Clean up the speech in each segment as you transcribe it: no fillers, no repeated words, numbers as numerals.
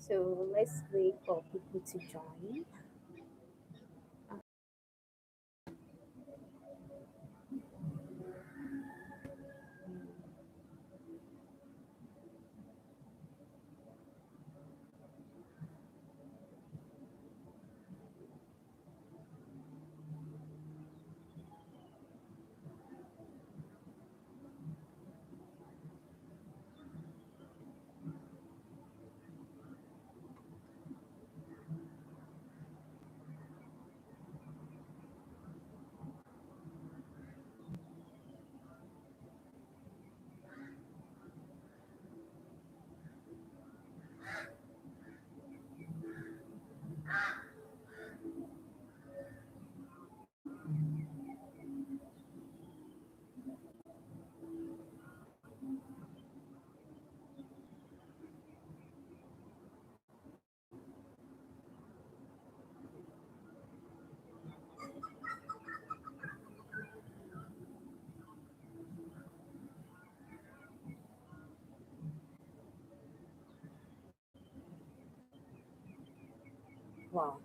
So let's wait for people to join. Wow.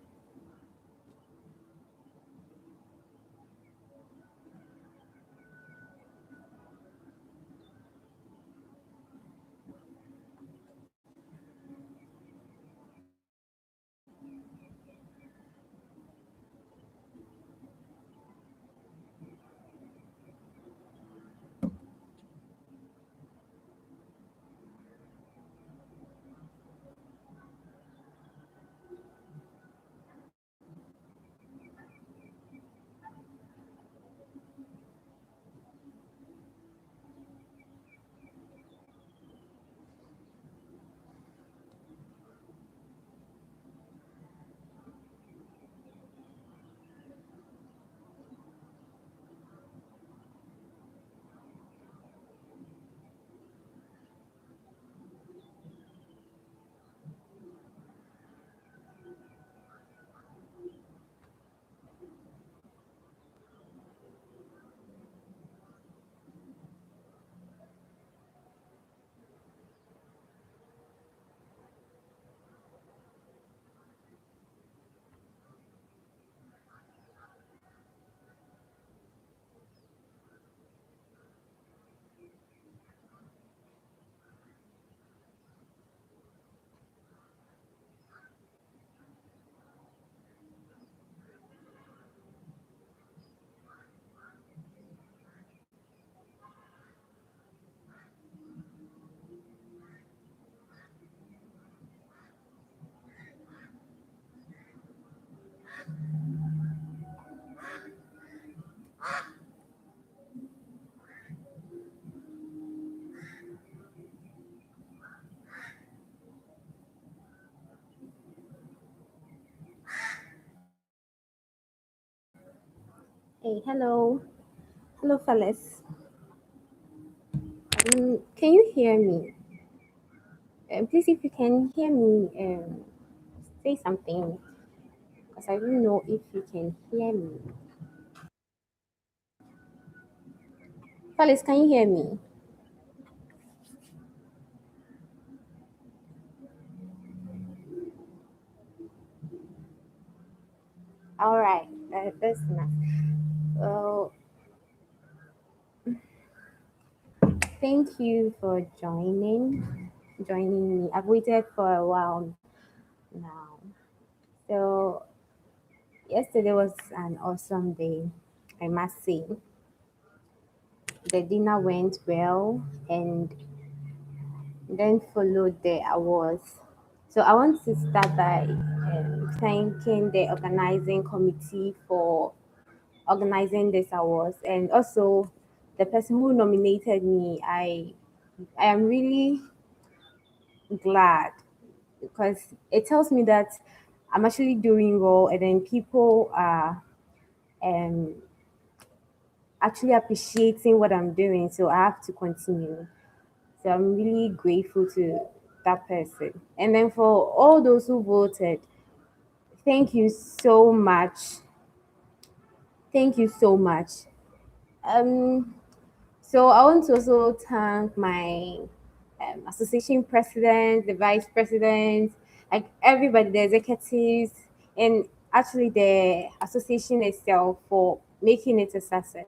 Hey, hello. Hello, fellas. Can you hear me? Please, if you can hear me, say something because I don't know if you can hear me. Fellas, can you hear me? All right, that's enough. Well, thank you for joining me. I've waited for a while now. So yesterday was an awesome day, I must say. The dinner went well, and then followed the awards. So I want to start by thanking the organizing committee for organizing this awards, and also the person who nominated me. I am really glad because it tells me that I'm actually doing well, and then people are um, actually appreciating what I'm doing. So I have to continue. So I'm really grateful to that person. And then for all those who voted, thank you so much. Thank you so much. Um, so I want to also thank my association president, the vice president, like everybody, the executives, and actually the association itself for making it a success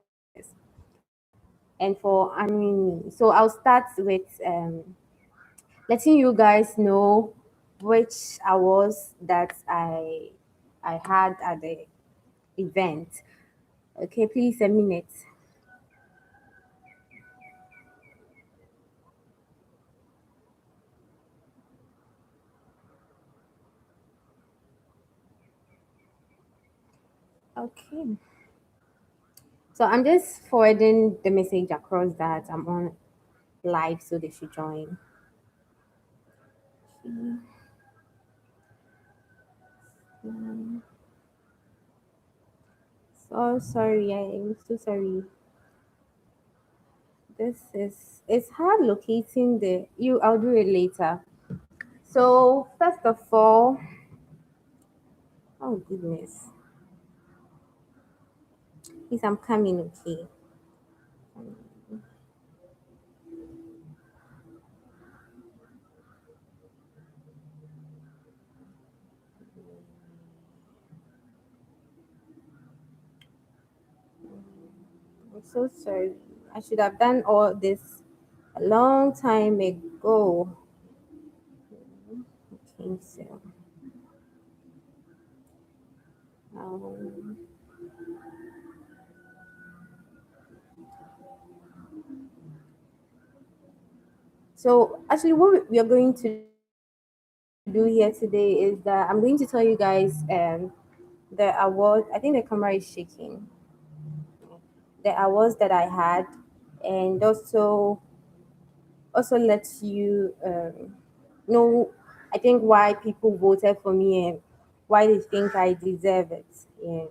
and for honoring me. So I'll start with letting you guys know which awards that I had at the event. Okay, please a minute. Okay. So I'm just forwarding the message across that I'm on live so they should join. So sorry, I'm so sorry. This is it's hard locating the you I'll do it later. So first of all, oh goodness. Please I'm coming, okay. I'm so sorry. I should have done all this a long time ago. Okay, so um, so actually what we are going to do here today is that I'm going to tell you guys the award. I think the camera is shaking. The awards that I had, and also let you know, I think why people voted for me and why they think I deserve it. Yeah.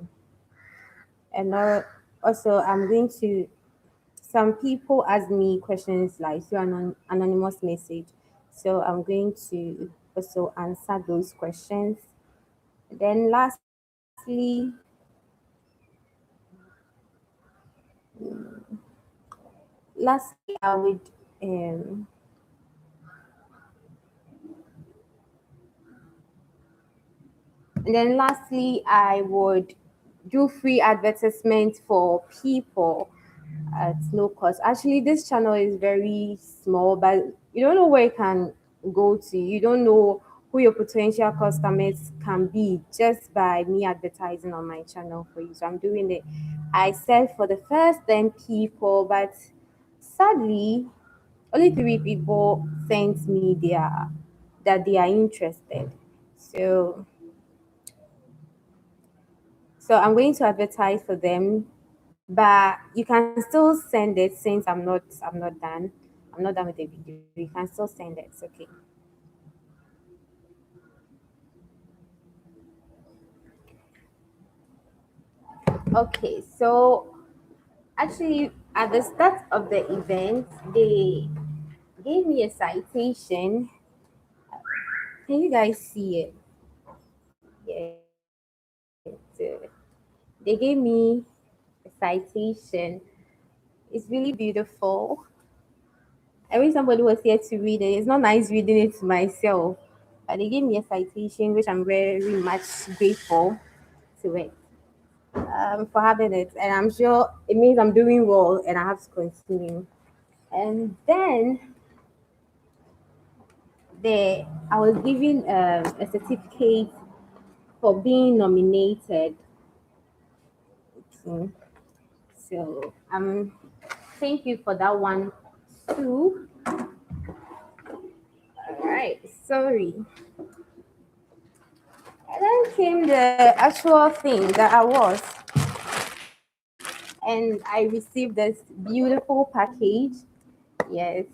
And also, I'm going to, some people ask me questions like through anonymous message. So I'm going to also answer those questions. Then lastly, I would um, and then lastly, I would do free advertisements for people at no cost. Actually, this channel is very small, but you don't know where it can go to. You don't know who your potential customers can be just by me advertising on my channel for you. So I'm doing it. I said for the first 10 people, but sadly, only three people sent me that they are interested. So so I'm going to advertise for them, but you can still send it since I'm not done. I'm not done with the video. You can still send it. It's okay. Okay, so actually at the start of the event, they gave me a citation. Can you guys see it? Yes. They gave me a citation. It's really beautiful. I wish somebody was here to read it. It's not nice reading it to myself. But they gave me a citation, which I'm very much grateful to it for having it. And I'm sure it means I'm doing well and I have to continue. And then I was given a certificate for being nominated. So, so thank you for that one too. All right, sorry. And then came the actual thing, the awards, and I received this beautiful package. Yes,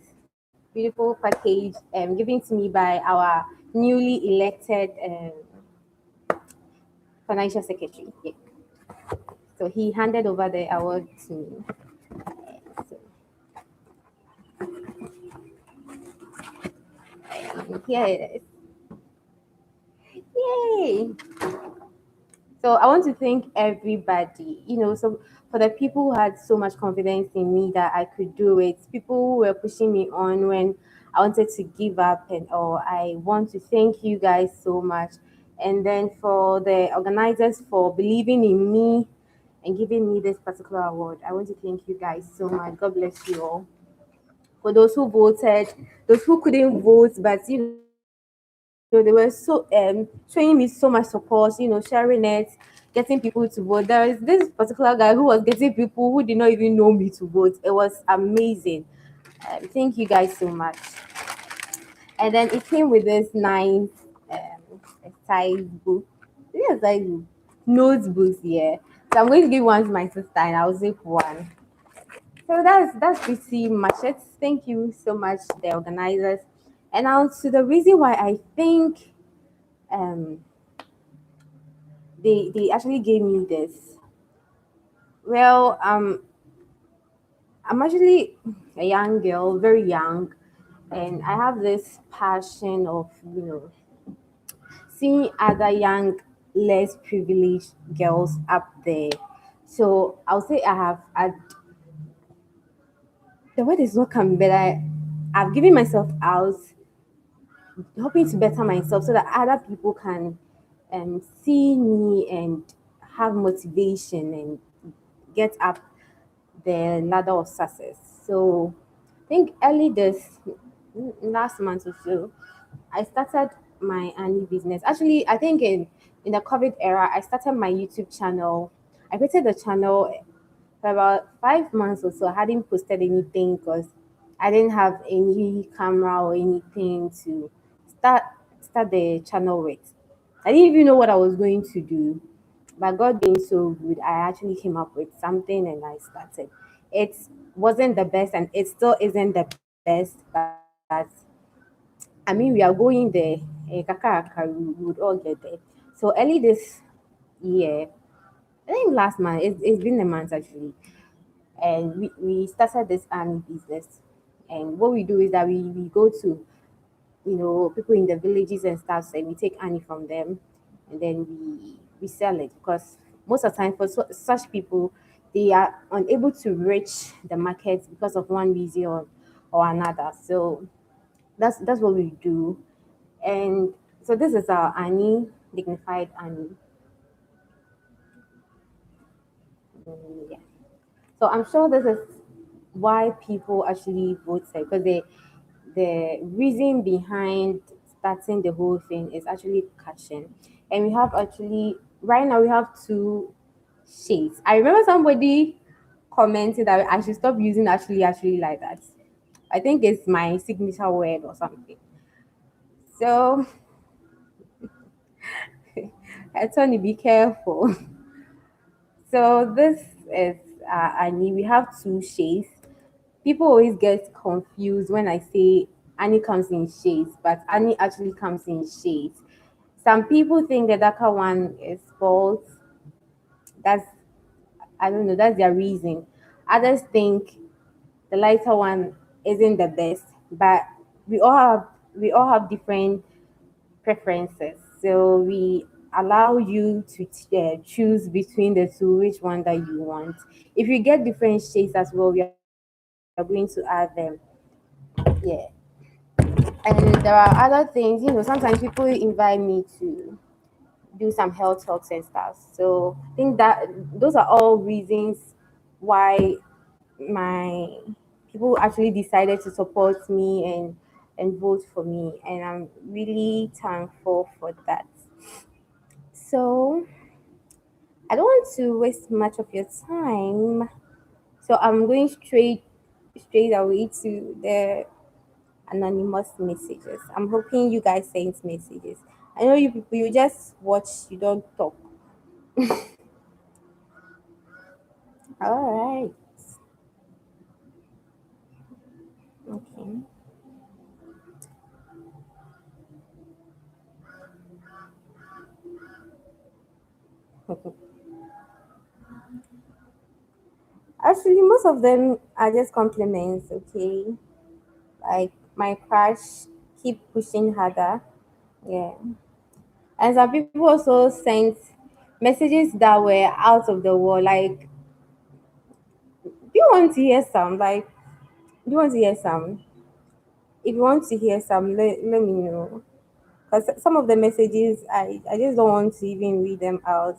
beautiful package given to me by our newly elected financial secretary. Yeah. So he handed over the award to me. So here it is. Yay! So I want to thank everybody, so for the people who had so much confidence in me that I could do it, people who were pushing me on when I wanted to give up and all. I want to thank you guys so much. And then for the organizers for believing in me and giving me this particular award, I want to thank you guys so much. God bless you all. For those who voted, those who couldn't vote, but they were so showing me so much support, sharing it, getting people to vote. There is this particular guy who was getting people who did not even know me to vote. It was amazing. Thank you guys so much. And then it came with this nice size book. Yeah, size book. Notebooks, yeah. So I'm going to give one to my sister and I'll zip one. So that's pretty much it. Thank you so much, the organizers. And now to the reason why I think um they actually gave me this. Well, I'm actually a young girl, very young, and I have this passion of seeing other young, less privileged girls up there. So I'll say the word is not coming, but I've given myself out, hoping to better myself so that other people can see me and have motivation and get up the ladder of success. So I think early this last month or so, I started my Annie business. Actually, I think in the COVID era, I started my YouTube channel. I created the channel for about 5 months or so. I hadn't posted anything because I didn't have any camera or anything to start start the channel with. I didn't even know what I was going to do. But God being so good, I actually came up with something and I started. It wasn't the best and it still isn't the best, but I mean, we are going there. Kakaraka, we would all get there. So early this year, I think last month, it's been a month actually, and we started this army business. And what we do is that we go to people in the villages and stuff, and we take honey from them, and then we sell it because most of the time for such people, they are unable to reach the market because of one reason or another. So that's what we do. And so this is our Annie, dignified Annie. Yeah. So I'm sure this is why people actually voted because the reason behind starting the whole thing is actually catching. And we have actually right now we have two shades. I remember somebody commented that I should stop using actually like that. I think it's my signature word or something. So Tony, be careful. So this is Annie. We have two shades. People always get confused when I say Annie comes in shades, but Annie actually comes in shades. Some people think the darker one is false. That's I don't know. That's their reason. Others think the lighter one isn't the best, but we all have we all have different preferences. So we allow you to choose between the two, which one that you want. If you get different shades as well, we are going to add them. Yeah. And there are other things, sometimes people invite me to do some health talks and stuff. So I think that those are all reasons why my people actually decided to support me and vote for me. And I'm really thankful for that. So I don't want to waste much of your time. So I'm going straight away to the anonymous messages. I'm hoping you guys send messages. I know you people you just watch, you don't talk. All right. Okay. Actually, most of them are just compliments, okay? Like my crush keep pushing harder. Yeah. And some people also sent messages that were out of the world. Like, do you want to hear some? Like, do you want to hear some? If you want to hear some, let me know. Because some of the messages, I just don't want to even read them out.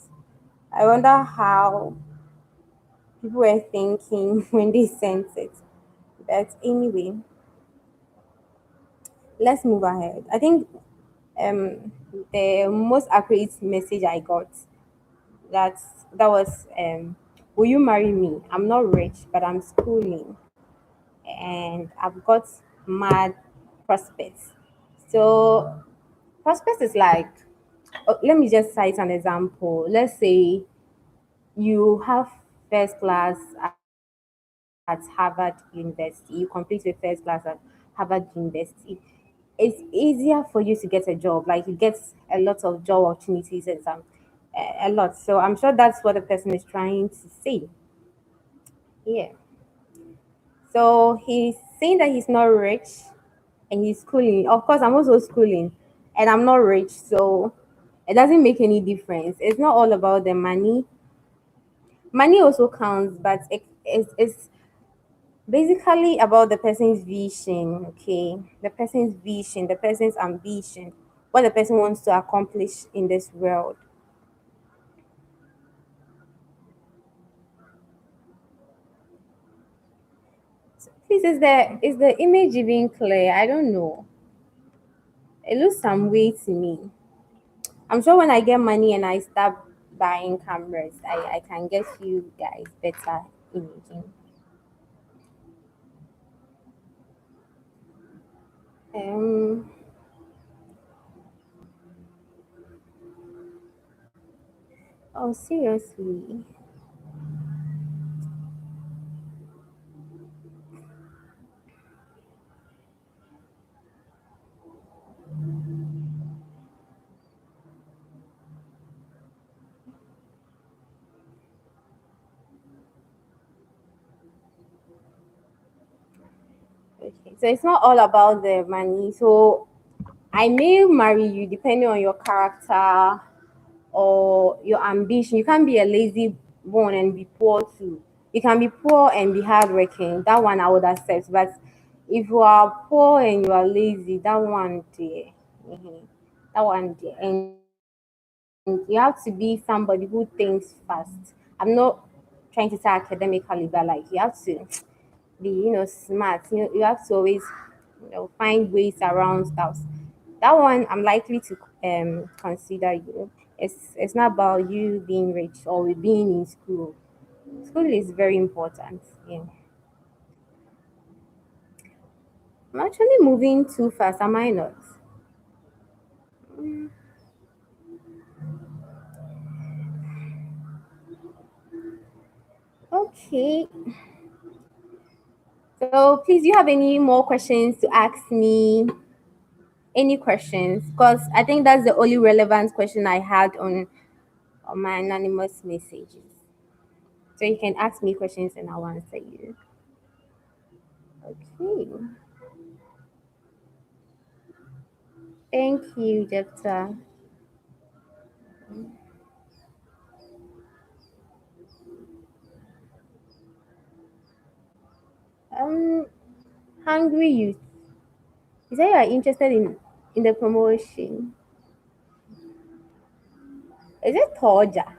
I wonder how people were thinking when they sent it. But anyway, let's move ahead. I think um, the most accurate message I got, that's that was, will you marry me? I'm not rich, but I'm schooling and I've got mad prospects. So prospects is like, let me just cite an example. Let's say you have first class at Harvard University, you complete with first class at Harvard University. It's easier for you to get a job. Like you get a lot of job opportunities and some, a lot. So I'm sure that's what the person is trying to say. Yeah. So he's saying that he's not rich and he's schooling. Of course, I'm also schooling and I'm not rich. So it doesn't make any difference. It's not all about the money. Money also counts, but it's basically about the person's vision, okay? The person's vision, the person's ambition, what the person wants to accomplish in this world. Please, is the image even clear? I don't know. It looks some way to me. I'm sure when I get money and I start buying cameras, I can get you guys better imaging. Um. Oh, seriously. Okay. So it's not all about the money. So I may marry you depending on your character or your ambition. You can't be a lazy born and be poor too. You can be poor and be hardworking. That one I would accept. But if you are poor and you are lazy, that one there, that one there, and you have to be somebody who thinks fast. I'm not trying to say academically, but like you have to be, smart. You have to always, find ways around stuff. That one I'm likely to consider you. It's not about you being rich or being in school. School is very important. Yeah. I'm actually moving too fast, am I not? Mm, okay. So please, do you have any more questions to ask me? Any questions? Because I think that's the only relevant question I had on my anonymous messages. So you can ask me questions and I'll answer you. Okay. Thank you, Jepta. Um, hungry youth. You say you are interested in the promotion. Is it Toja?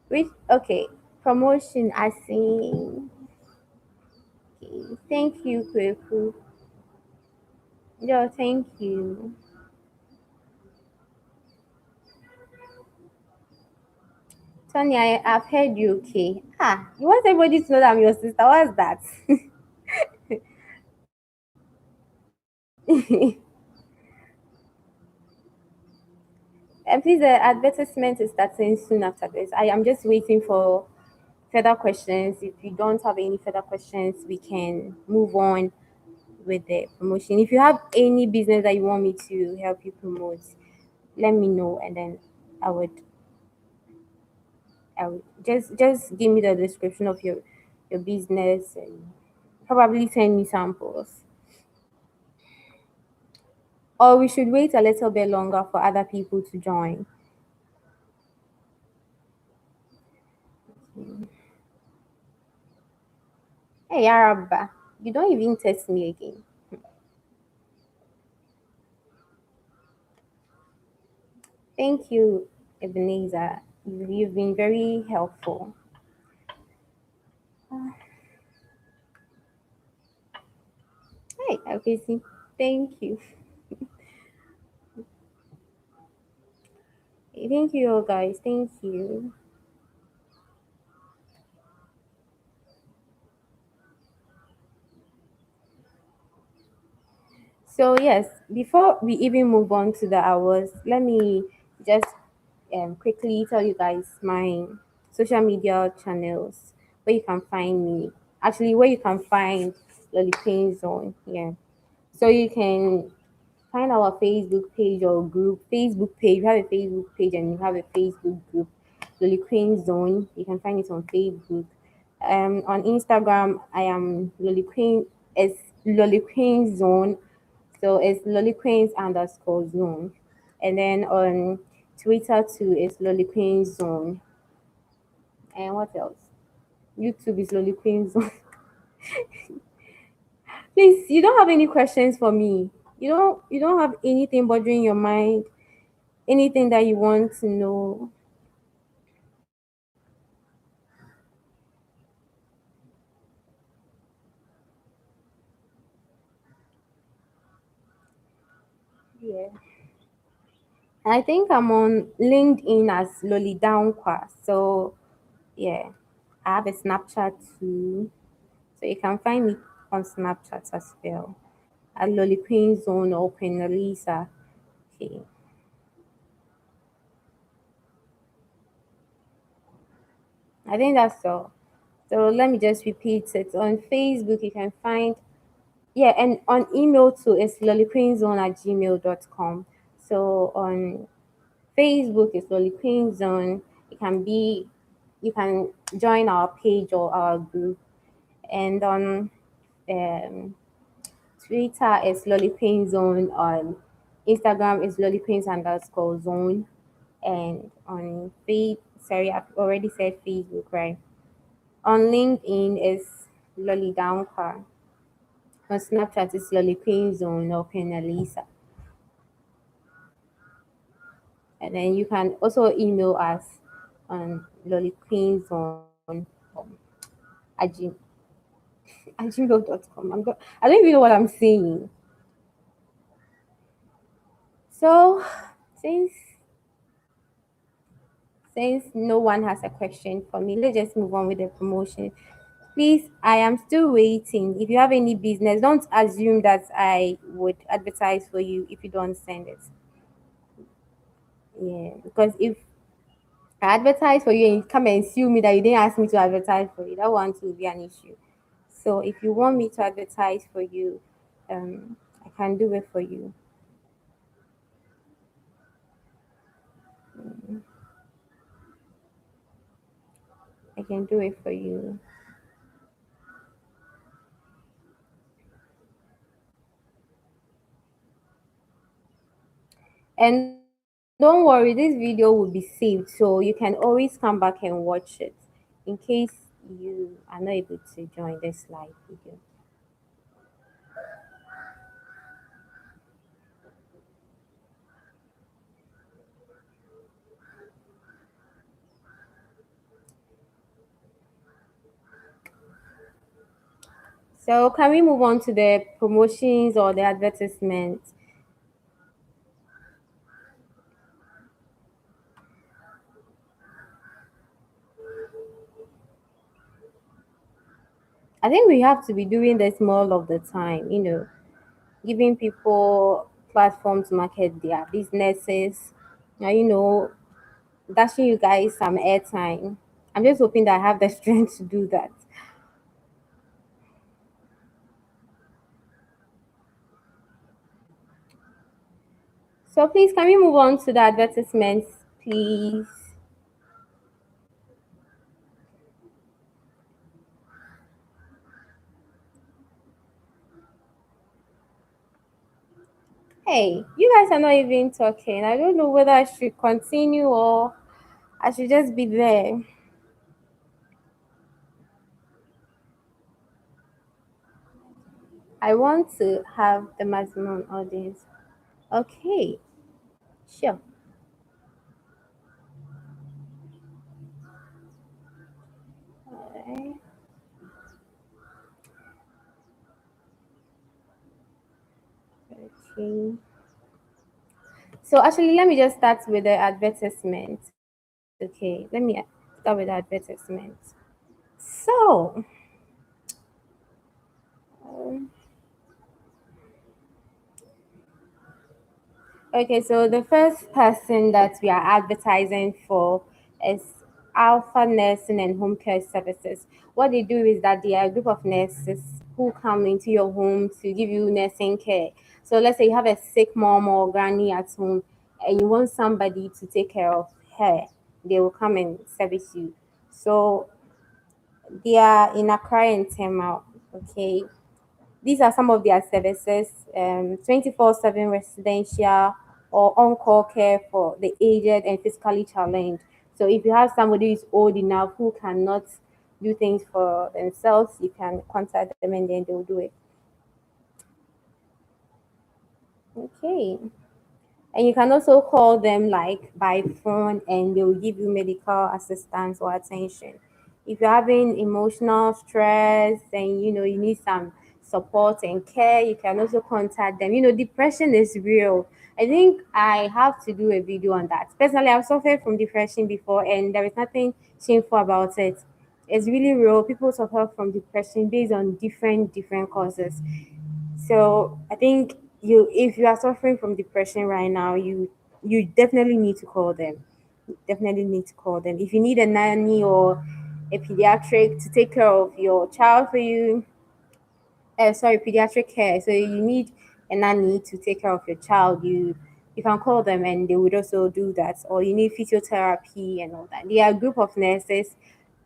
Which okay, promotion I see. Okay. Thank you, Kweku. Yo, thank you. Tony, I've heard you okay. Ah, you want everybody to know that I'm your sister. What's that? And please, the advertisement is starting soon after this. I am just waiting for further questions. If you don't have any further questions, we can move on with the promotion. If you have any business that you want me to help you promote, let me know, and then I would, just give me the description of your business and probably send me samples. Or we should wait a little bit longer for other people to join. Hey, Araba. You don't even test me again. Thank you, Ebenezer. You've been very helpful. Uh, Hey, okay, see. Thank you. Thank you, all guys. Thank you. So yes, before we even move on to the hours, let me just quickly tell you guys my social media channels where you can find me. Actually, where you can find Lolly Pain Zone. Yeah. So you can find our Facebook page or group. Facebook page. We have a Facebook page and we have a Facebook group. Lolly Queen Zone. You can find it on Facebook. On Instagram, I am Lolly Queen. It's Lolly Queen Zone. So it's Lolly Queens underscore zone. And then on Twitter too, it's Lolly Queen Zone. And what else? YouTube is Lolly Queen Zone. Please, you don't have any questions for me. You don't have anything bothering your mind, anything that you want to know. Yeah. I think I'm on LinkedIn as Lolly Downkwa. So yeah. I have a Snapchat too. So you can find me on Snapchat as well. At Lolly Queen Zone or Queen Elisa. Okay. I think that's all. So let me just repeat it. On Facebook, you can find, yeah, and on email too, it's lollyqueenzone@gmail.com. So on Facebook, it's lollyqueenzone. It can be, you can join our page or our group. And on um, Twitter, it's lollyqueenzone. On Instagram, it's lollyqueens underscore zone. And on sorry, I've already said Facebook, right? On LinkedIn is Lolly Downcar. On Snapchat is Lolly Queen Zone or Queen Elisa. And then you can also email us on lollyqueenzone at, at gmail.com. I don't even know what I'm saying. So since since no one has a question for me, let's just move on with the promotion. Please, I am still waiting. If you have any business, don't assume that I would advertise for you if you don't send it. Yeah, because if I advertise for you and you come and sue me that you didn't ask me to advertise for you, that one too will be an issue. So if you want me to advertise for you, I can do it for you. I can do it for you. And don't worry, this video will be saved, so you can always come back and watch it in case you are not able to join this live video. So can we move on to the promotions or the advertisements? I think we have to be doing this more of the time, giving people platform to market their businesses. Now, dashing you guys some airtime. I'm just hoping that I have the strength to do that. So please, can we move on to the advertisements, please? Hey, you guys are not even talking. I don't know whether I should continue or I should just be there. I want to have the maximum audience. Okay, sure. Alright, okay. So actually, let me just start with the advertisement. Okay, let me start with the advertisement. So, um, okay, so the first person that we are advertising for is Alpha Nursing and Home Care Services. What they do is that they are a group of nurses who come into your home to give you nursing care. So let's say you have a sick mom or granny at home and you want somebody to take care of her, they will come and service you. So they are in Accra and Tema, okay? These are some of their services: 24/7 residential or on call care for the aged and physically challenged. So, if you have somebody who is old enough who cannot do things for themselves, you can contact them and then they'll do it. Okay. And you can also call them like by phone and they'll give you medical assistance or attention. If you're having emotional stress and you need some support and care, you can also contact them. Depression is real. I think I have to do a video on that. Personally, I've suffered from depression before and there is nothing shameful about it. It's really real. People suffer from depression based on different causes. So I think if you are suffering from depression right now, you definitely need to call them. Definitely need to call them. If you need a nanny or a pediatric to take care of your child for you, sorry, pediatric care. So you need a nanny to take care of your child. You can call them and they would also do that. Or you need physiotherapy and all that. They are a group of nurses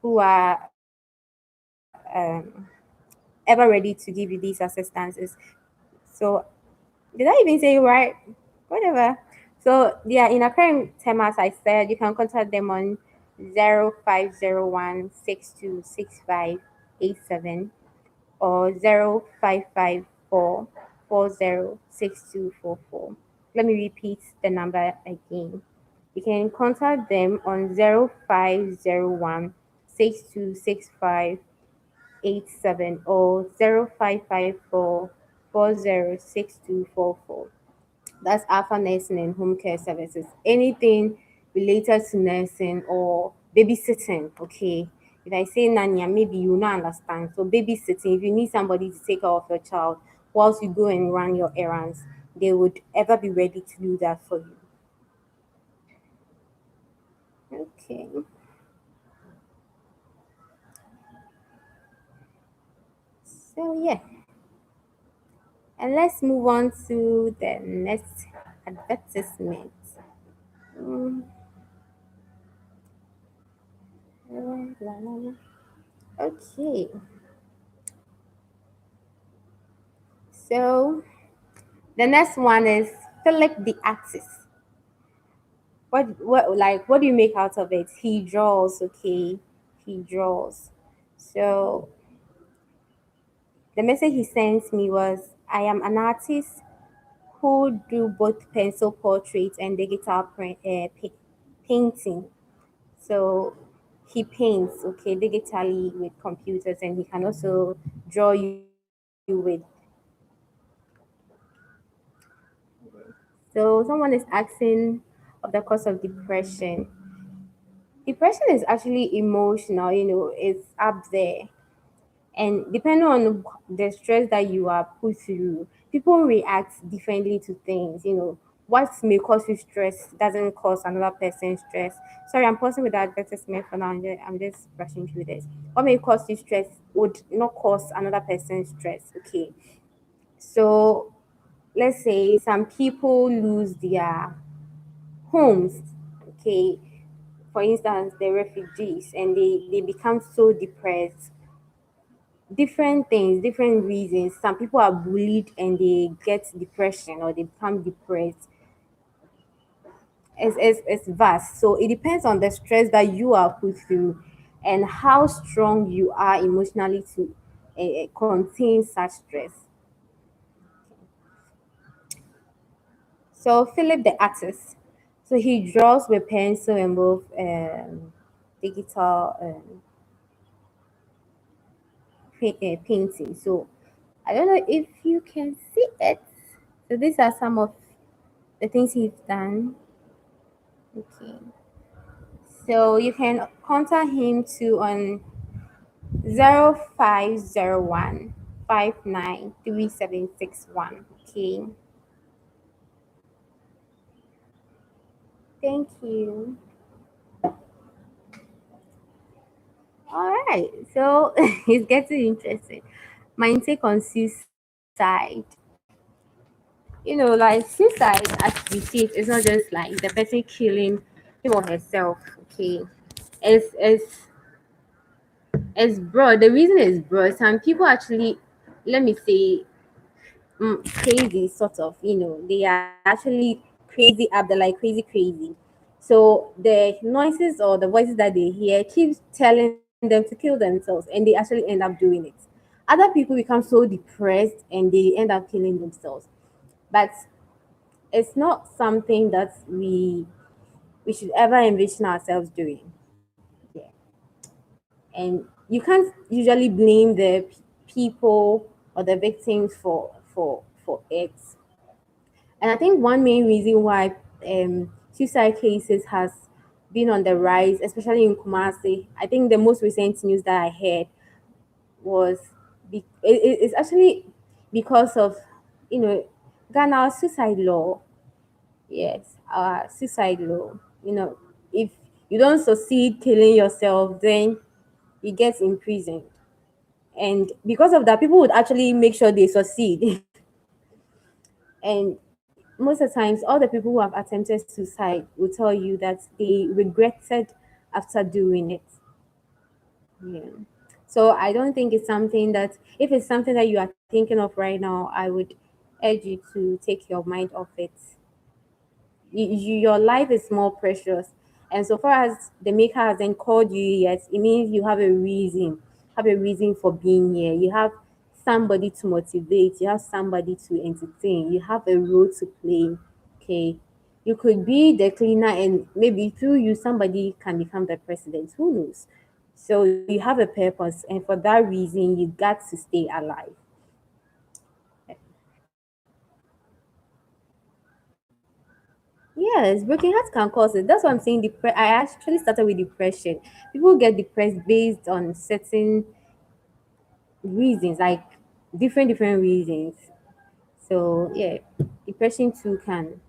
who are ever ready to give you these assistances. So did I even say it right? Whatever. So they are in a current term, as I said, you can contact them on 0501 or 0554 406244. Let me repeat the number again. You can contact them on 0501 626587 or 0554 406244. That's Alpha Nursing and Home Care Services. Anything related to nursing or babysitting, okay? If I say nanya, maybe you not understand. So babysitting, if you need somebody to take care of your child whilst you go and run your errands, they would ever be ready to do that for you. Okay. So yeah. And let's move on to the next advertisement. Mm, Okay. So the next one is Philip the artist. What do you make out of it? He draws, okay. He draws. So the message he sent me was, I am an artist who do both pencil portraits and digital painting. So he paints, okay, digitally with computers, and he can also draw you with. So someone is asking of the cause of depression. Depression is actually emotional, it's up there. And depending on the stress that you are put through, people react differently to things. What may cause you stress doesn't cause another person stress. Sorry, I'm pausing with the advertisement for now. I'm just brushing through this. What may cause you stress would not cause another person stress. Okay. So let's say some people lose their homes. Okay. For instance, the refugees, and they become so depressed. Different things, different reasons. Some people are bullied and they get depression or they become depressed. It's vast. So it depends on the stress that you are put through and how strong you are emotionally to contain such stress. So Philip the artist, so he draws with pencil and both digital painting. So I don't know if you can see it. So these are some of the things he's done. Okay. So you can contact him to on 0501 593761. Okay. Thank you. All right. So it's getting interesting. My take on suicide. Like suicide, as we see it, is not just like the person killing him or herself. Okay. It's it's broad. The reason is broad. Some people actually, let me say, crazy sort of. They are actually crazy up. They're like crazy. So the noises or the voices that they hear keeps telling them to kill themselves, and they actually end up doing it. Other people become so depressed and they end up killing themselves. But it's not something that we should ever envision ourselves doing. Yeah. And you can't usually blame the people or the victims for it. And I think one main reason why suicide cases has been on the rise, especially in Kumasi. I think the most recent news that I heard was it's actually because of you know Ghana suicide law. Yes, our suicide law. If you don't succeed killing yourself, then you get imprisoned. And because of that, people would actually make sure they succeed. And most of the times, all the people who have attempted suicide will tell you that they regretted after doing it. Yeah. So I don't think it's something that, if it's something that you are thinking of right now, I would urge you to take your mind off it. Your life is more precious, and so far as the maker hasn't called you yet, it means you have a reason for being here. You have somebody to motivate, you have somebody to entertain, you have a role to play. Okay, you could be the cleaner, and maybe through you somebody can become the president, who knows. So you have a purpose, and for that reason you got to stay alive. Yes, broken hearts can cause it. That's what I'm saying. I actually started with depression. People get depressed based on certain reasons, like different reasons. So yeah, depression too can,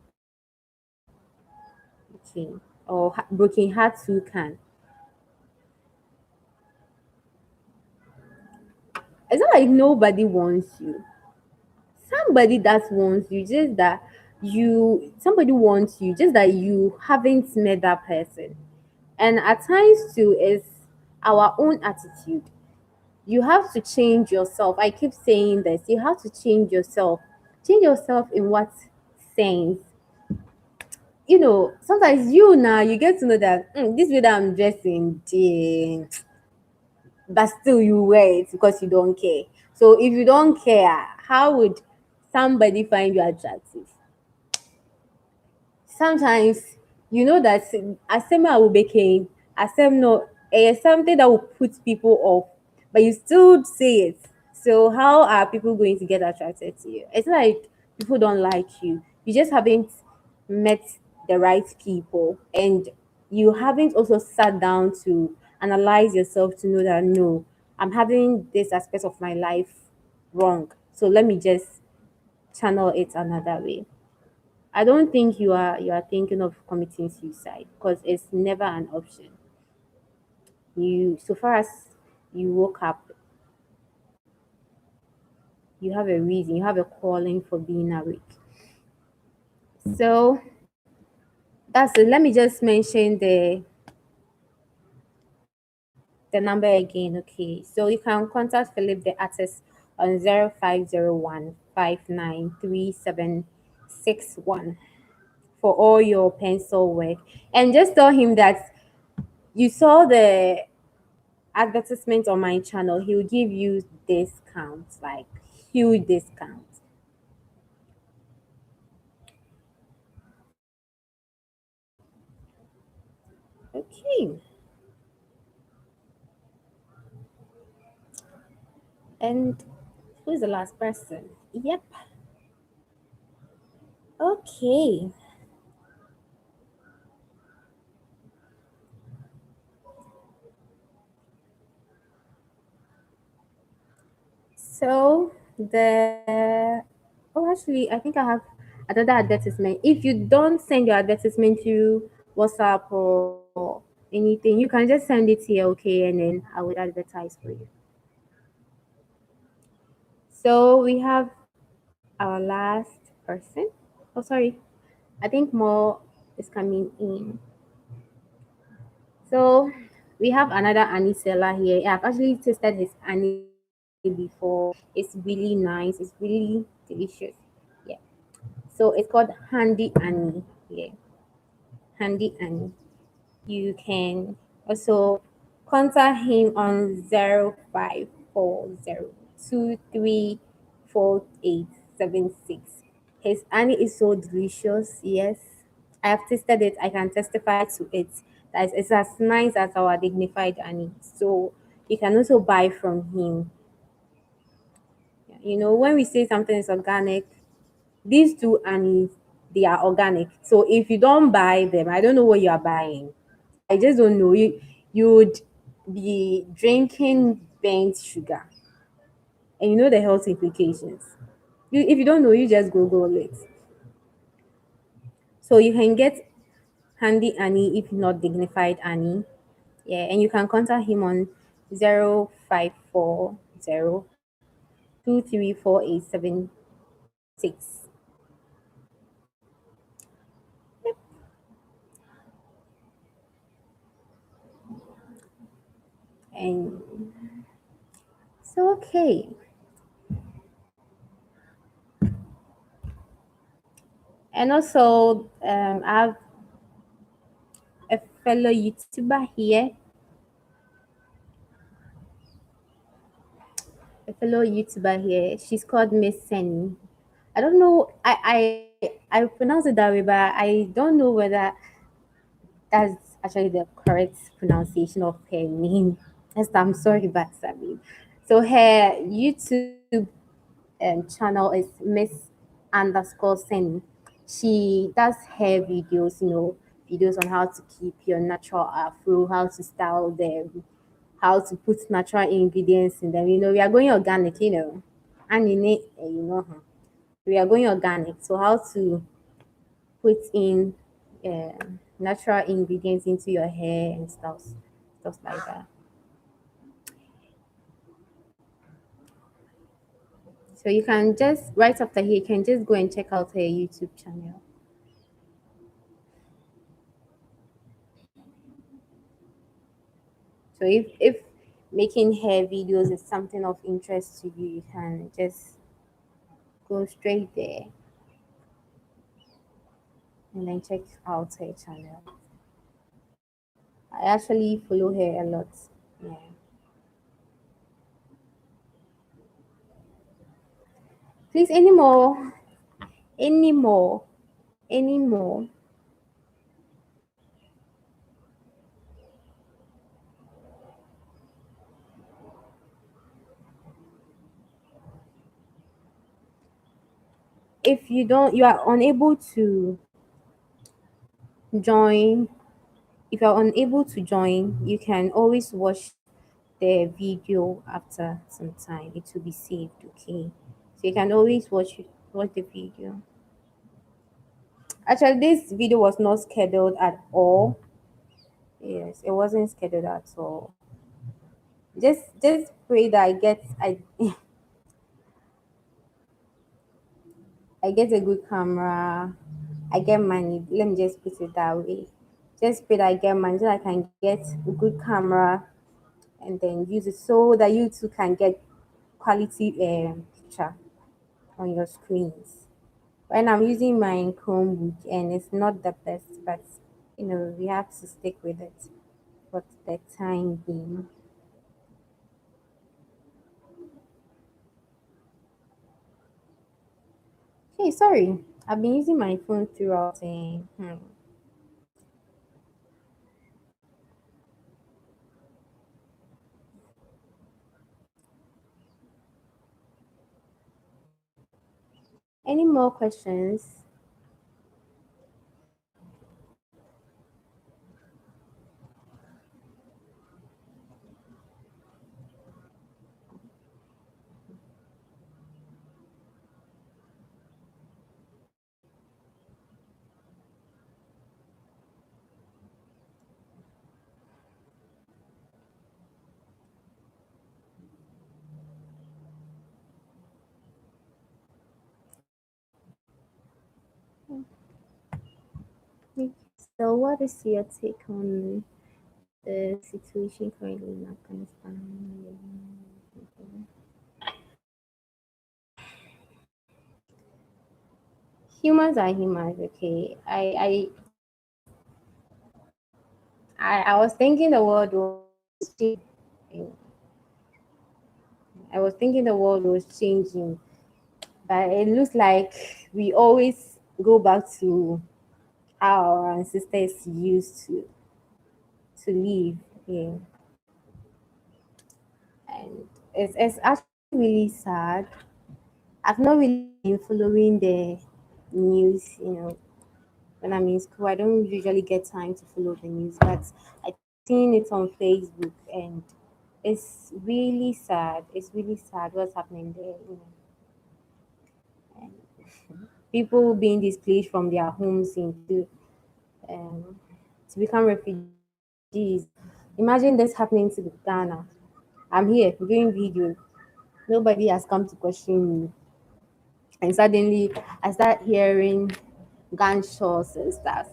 okay, or broken heart too can. It's not like nobody wants you. Somebody that wants you, just that somebody wants you, just that you haven't met that person. And at times too, is our own attitude. You have to change yourself. I keep saying this. You have to change yourself. Change yourself in what sense? Sometimes you now you get to know that this way that I'm dressing, but still you wear it because you don't care. So if you don't care, how would somebody find you attractive? Sometimes you know that asema will be asem no something that will put people off, but you still say it. So how are people going to get attracted to you? It's like people don't like you. You just haven't met the right people, and you haven't also sat down to analyze yourself to know that no, I'm having this aspect of my life wrong. So let me just channel it another way. I don't think you are thinking of committing suicide because it's never an option. So far as you woke up, you have a reason, you have a calling for being awake. So that's it. Let me just mention the number again. Okay. So you can contact Philip the artist on 0501 593761 for all your pencil work. And just tell him that you saw the advertisement on my channel. He will give you discounts, like huge discounts. Okay. And who's the last person? Yep. Okay. So the actually I think I have another advertisement. If you don't send your advertisement through WhatsApp or anything, you can just send it here, okay, and then I would advertise for you. So we have our last person. Oh sorry. I think more is coming in. So we have another Annie seller here. I've actually tasted his Annie before. It's really nice. It's really delicious. Yeah. So it's called Handy Annie. Yeah. Handy Annie. You can also contact him on 0540234876. His Annie is so delicious. Yes. I have tasted it. I can testify to it. That it's as nice as our dignified Annie. So you can also buy from him. You know, when we say something is organic, these two Annies, they are organic. So if you don't buy them, I don't know what you are buying. I just don't know. You'd be drinking burnt sugar, and you know the health implications. If you don't know, you just Google it. So you can get Handy Annie if not dignified Annie. Yeah, and you can contact him on 0540234876. And so okay. And also I have a fellow YouTuber here, She's called Miss Senny. I don't know. I pronounce it that way, but I don't know whether that's actually the correct pronunciation of her name. Yes, I'm sorry, but I mean, so her YouTube channel is Miss underscore Senny. She does hair videos, videos on how to keep your natural afro, how to style them, how to put natural ingredients in them. We are going organic, and we are going organic. So how to put in uh, natural ingredients into your hair and stuff like that. So you can just right after here, you can just go and check out her YouTube channel. So if making hair videos is something of interest to you, you can just go straight there and then check out her channel. I actually follow her a lot. Yeah. Please, anymore, anymore. If you are unable to join. If you're unable to join, you can always watch the video after some time. It will be saved, okay? So you can always watch the video. Actually, this video was not scheduled at all. Yes, it wasn't scheduled at all. Just pray that I I get a good camera. I get money. Let me just put it that way. Just pray that I get money so I can get a good camera and then use it so that you too can get quality picture on your screens. When I'm using my Chromebook and it's not the best, but we have to stick with it for the time being. Okay, sorry. I've been using my phone throughout. Any more questions? Okay. So, what is your take on the situation currently in Afghanistan? Humans are humans, okay. I was thinking the world was changing. I was thinking the world was changing, but it looks like we always go back to how our ancestors used to live. Yeah. And it's actually really sad. I've not really been following the news, when I'm in school. I don't usually get time to follow the news, but I've seen it on Facebook, and it's really sad. It's really sad what's happening there. And people being displaced from their homes um, to become refugees. Imagine this happening to Ghana. I'm here doing video. Nobody has come to question me. And suddenly I start hearing gunshots and stuff.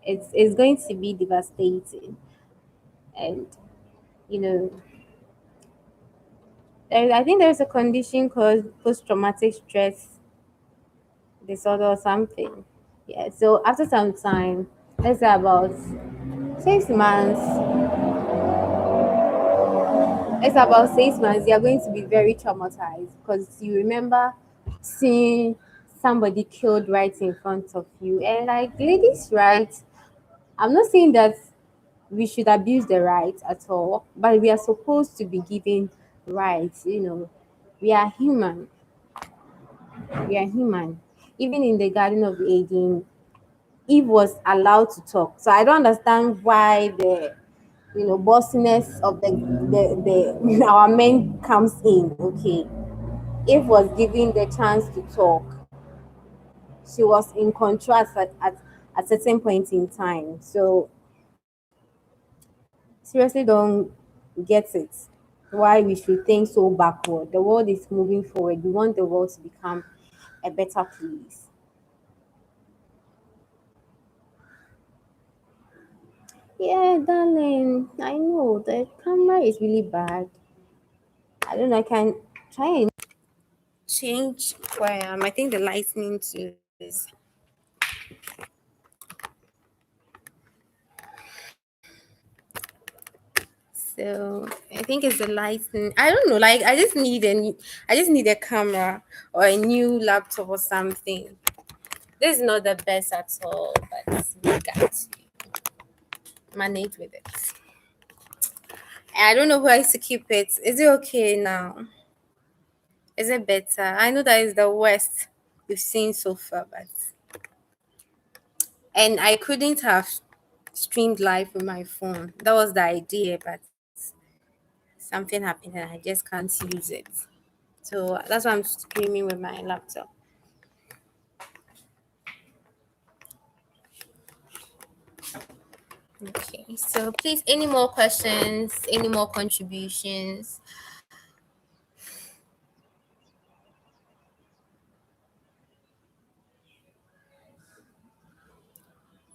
It's going to be devastating. And you know, I think there's a condition called post traumatic stress disorder or something. Yeah. So after some time, let's say about 6 months, it's about 6 months, you're going to be very traumatized because you remember seeing somebody killed right in front of you. And like ladies' rights, I'm not saying that we should abuse the rights at all, but we are supposed to be given rights. We are human. We are human. Even in the Garden of Eden, Eve was allowed to talk. So I don't understand why the bossiness of the our men comes in. Okay, Eve was given the chance to talk. She was in contrast at certain point in time. So seriously, don't get it. Why we should think so backward? The world is moving forward. We want the world to become a better place. Yeah, darling. I know the camera is really bad. I don't know. I can try and change where I am. I think the lightning too is. So I think it's the lighting. I don't know. Like I just need a camera or a new laptop or something. This is not the best at all, but we got to manage with it. I don't know where to keep it. Is it okay now? Is it better? I know that is the worst we've seen so far, but and I couldn't have streamed live with my phone. That was the idea, but something happened and I just can't use it. So that's why I'm streaming with my laptop. Okay, so please, any more questions, any more contributions?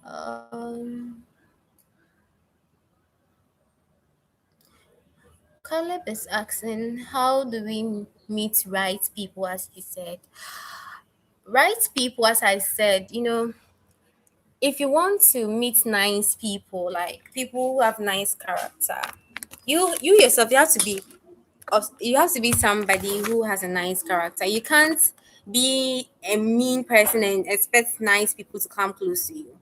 Um, Caleb is asking, how do we meet right people, as you said? Right people, as I said, if you want to meet nice people, like people who have nice character, you yourself, you have to be somebody who has a nice character. You can't be a mean person and expect nice people to come close to you.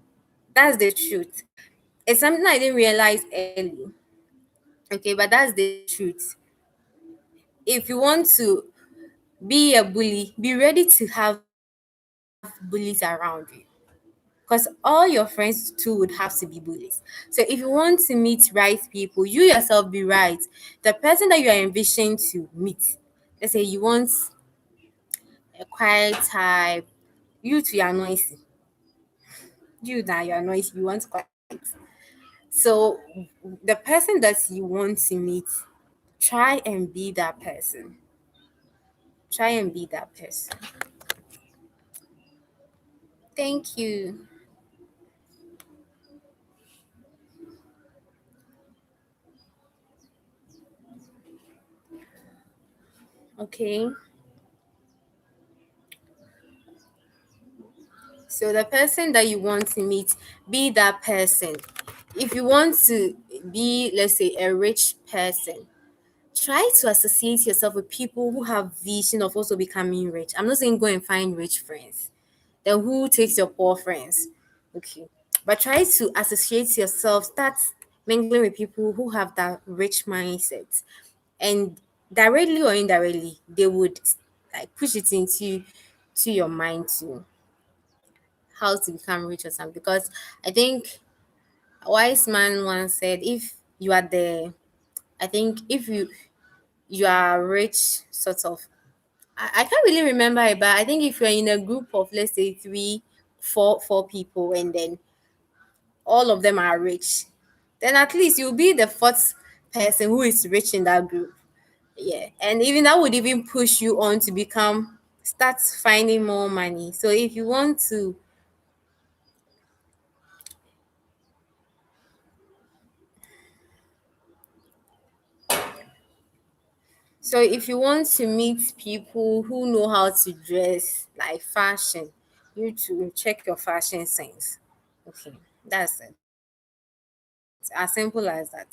That's the truth. It's something I didn't realize early. Okay, but that's the truth. If you want to be a bully, be ready to have bullies around you, because all your friends too would have to be bullies. So if you want to meet right people, you yourself be right. The person that you are envisioning to meet, let's say you want a quiet type, you too are noisy. You now you're noisy, you want quiet. So the person that you want to meet, try and be that person. Try and be that person. Thank you. Okay. So the person that you want to meet, be that person. If you want to be, let's say, a rich person, try to associate yourself with people who have vision of also becoming rich. I'm not saying go and find rich friends. Then who takes your poor friends? Okay. But try to associate yourself, start mingling with people who have that rich mindset. And directly or indirectly, they would like push it into to your mind too, how to become rich or something. Because I think a wise man once said, if you are the, I think if you are rich, sort of. I can't really remember it, but I think if you're in a group of, let's say, three, four people, and then all of them are rich, then at least you'll be the fourth person who is rich in that group. Yeah, and even that would even push you on to become, start finding more money. So if you want to, meet people who know how to dress like fashion, you to check your fashion sense. Okay, that's it. It's as simple as that.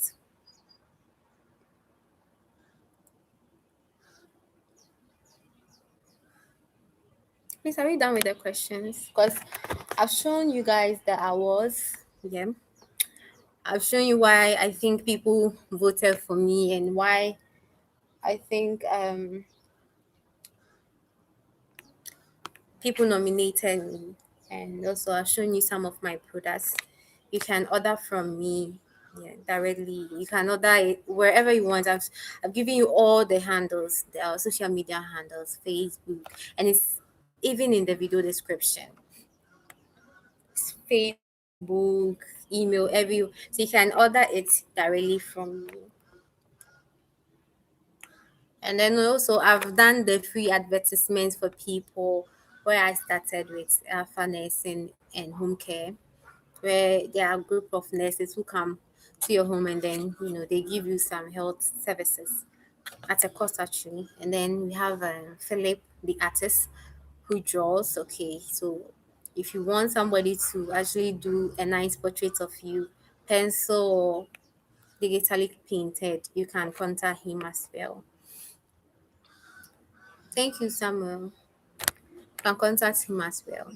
Please, are we done with the questions? Because I've shown you guys the awards. Yeah, I've shown you why I think people voted for me and why I think people nominated me. And also, I've shown you some of my products. You can order from me, yeah, directly. You can order it wherever you want. I've given you all the handles, the social media handles, Facebook, and it's even in the video description. It's Facebook, email, every, so you can order it directly from me. And then also, I've done the free advertisements for people where I started with alpha nursing and home care, where there are a group of nurses who come to your home and then, they give you some health services at a cost actually. And then we have Philip, the artist who draws. Okay, so if you want somebody to actually do a nice portrait of you, pencil or digitally painted, you can contact him as well. Thank you, Samuel. You can contact him as well.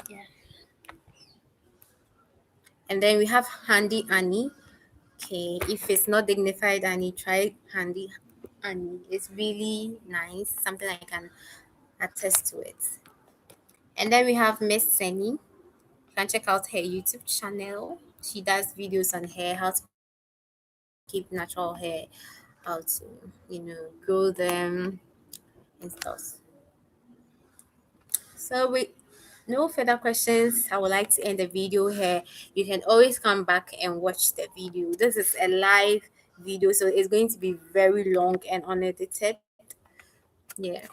Yeah. And then we have Handy Annie. Okay, if it's not dignified Annie, try Handy Annie. It's really nice, something I can attest to it. And then we have Miss Senny. You can check out her YouTube channel. She does videos on hair, how to keep natural hair, how to, grow them and stuff. So with no further questions, I would like to end the video here. You can always come back and watch the video. This is a live video, so it's going to be very long and unedited. Yeah.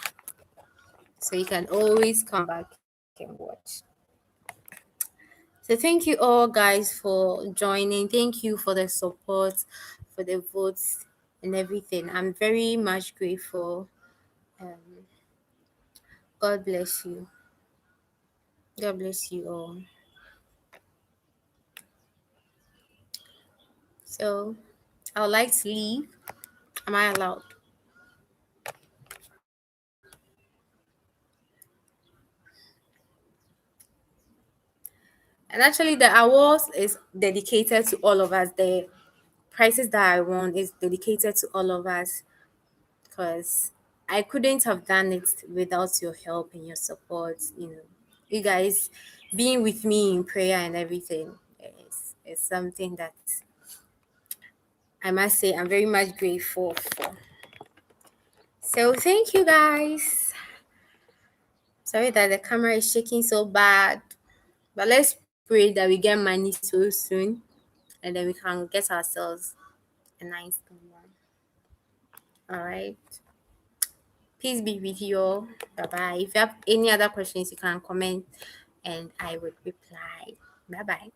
So you can always come back and watch. So thank you all guys for joining. Thank you for the support, for the votes and everything. I'm very much grateful. Um, God bless you. God bless you all. So I would like to leave. Am I allowed? And actually, the awards is dedicated to all of us. The prizes that I won is dedicated to all of us because I couldn't have done it without your help and your support. You guys being with me in prayer and everything is something that I must say I'm very much grateful for. So thank you guys. Sorry that the camera is shaking so bad, but let's pray that we get money so soon and then we can get ourselves a nice one. All right. Peace be with you all. Bye bye. If you have any other questions, you can comment and I would reply. Bye bye.